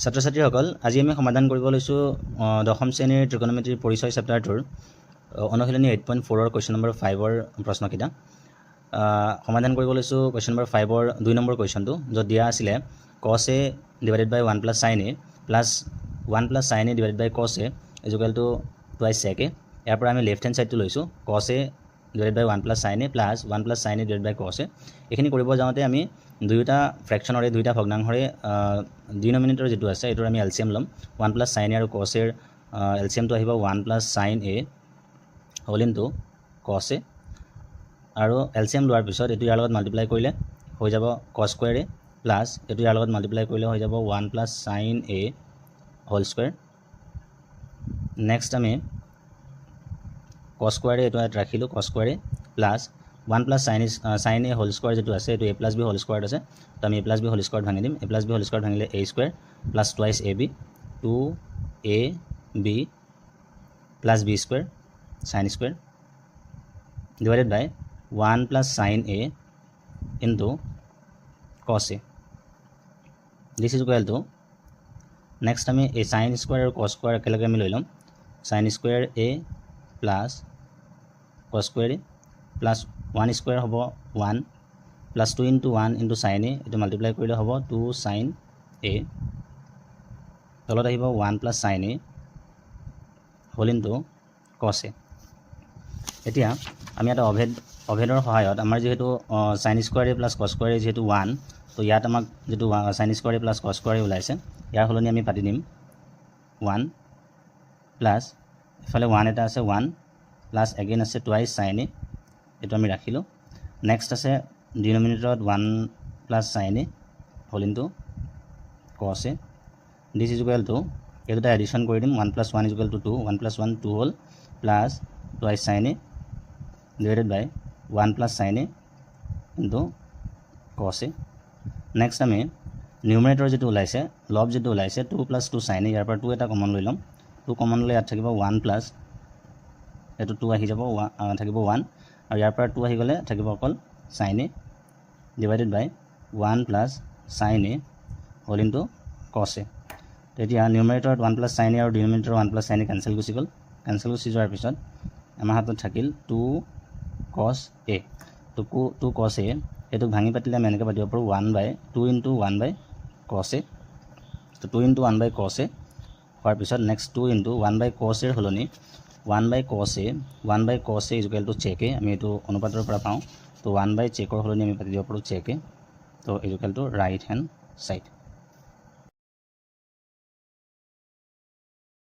ছাত্ৰ ছাত্ৰীসকল আজি আমি সমাধান কৰিব লৈছো দশম শ্ৰেণীৰ ত্ৰিকোণমিতিৰ পৰিচয় চেপ্টাৰটোৰ অনুশীলনী 8.4 ৰ কোৱেশ্চন নম্বৰ 5 ৰ প্ৰশ্নকিটা সমাধান কৰিব লৈছো কোৱেশ্চন নম্বৰ 5 ৰ 2 নম্বৰ কোৱেশ্চনটো য'ত দিয়া আছিল cos a divided by 1 plus sin a plus 1 plus sin a divided by cos a is equal to twice sec a ইয়াৰ পৰা আমি লেফট হ্যান্ড সাইডটো লৈছো cos a divided by 1 plus sin a plus 1 plus sin a divided by cos a এখিনি কৰিব যাওঁতে আমি দুইটা ফ্ৰেকশনৰে দুইটা ভগ্নাংশৰে ডিনোমিনেটৰ যেটো আছে এটোৰ আমি এলসিএম লম 1 plus sin a আৰু cos a এলসিএম তো আহিব 1 plus sin a whole into cos a আৰু এলসিএম লোৱাৰ পিছত এটো ইয়াৰ লগত মাল্টিপ্লাই কৰিলে হৈ যাব cos square a প্লাস এটো ইয়াৰ লগত মাল্টিপ্লাই কৰিলে হৈ যাব 1 plus sin a whole square next আমি cos square এটো ইয়াত ৰাখিলো cos square plus 1 plus sin a whole square যেটো আছে এটো a plus b whole square আছে তো আমি a plus b whole square ভাঙি দিম a plus b whole square ভাঙিলে a square plus twice ab 2ab plus b square sin square divided by 1 plus sin a into cos a this is equal to next আমি a sin square আৰু cos square একেলগে আমি লৈ লম sin square a plus cos square a plus 1 square hobo 1 plus 2 into 1 into sin a eto multiply korile hobo 2 sin a tolot ahibo 1 plus sin a whole into cos a etia ami eta অভেদৰ সহায়ত আমাৰ যেহেতু sin square a plus cos square a যেহেতু 1 তো ইয়াত আমাক যেটো sin square a plus cos square a ওলাইছে ইয়াৰ হলনি আমি পাতি দিম 1 plus ইফালে 1 এটা আছে 1 plus again আছে twice sin a এটো আমি রাখিলো নেক্সট আছে ডিনোমিনেটৰত 1 plus sin a whole into cos a this is equal to এটা এডিশন কৰি দিম 1 plus 1 is equal to 2 1 plus 1 2 whole plus twice sin a divided by 1 plus sin a into cos a next আমি নিউমাৰেটৰ যেটো ওলাইছে লব যেটো ওলাইছে 2 plus 2 sin a ইয়াৰ পৰা 2 এটা কমন লৈ লম 2 কমন লৈ ইয়াত থাকিব 1 plus এটো 2 আহি যাব থাকিব 1 আৰু ইয়াৰ পৰা 2 আহি গলে থাকিব অকল sin a divided by 1 plus sin a whole into cos a তেতিয়া নিউমাৰেটৰত 1 plus sin a আৰু ডিনোমিনেটৰ 1 plus sin a কেনসেল গুচি গল কেনসেল গুচি যোৱাৰ পিছত আমাৰ হাতত থাকিল 2 cos a তো 2 cos a এটো ভাঙি পাতিলে আমি এনেকৈ পাতিব পাৰো 1 by 2 into 1 by cos a তো 2 into 1 by cos a হোৱাৰ পিছত next 2 into 1 by cos a হলনি 1 by cos a 1 by cos a is equal to sec a আমি এটো অনুপাতৰ পৰা পাও তো 1 by sec হলনি আমি পাতি দিব পাৰো sec a তো is equal to right hand side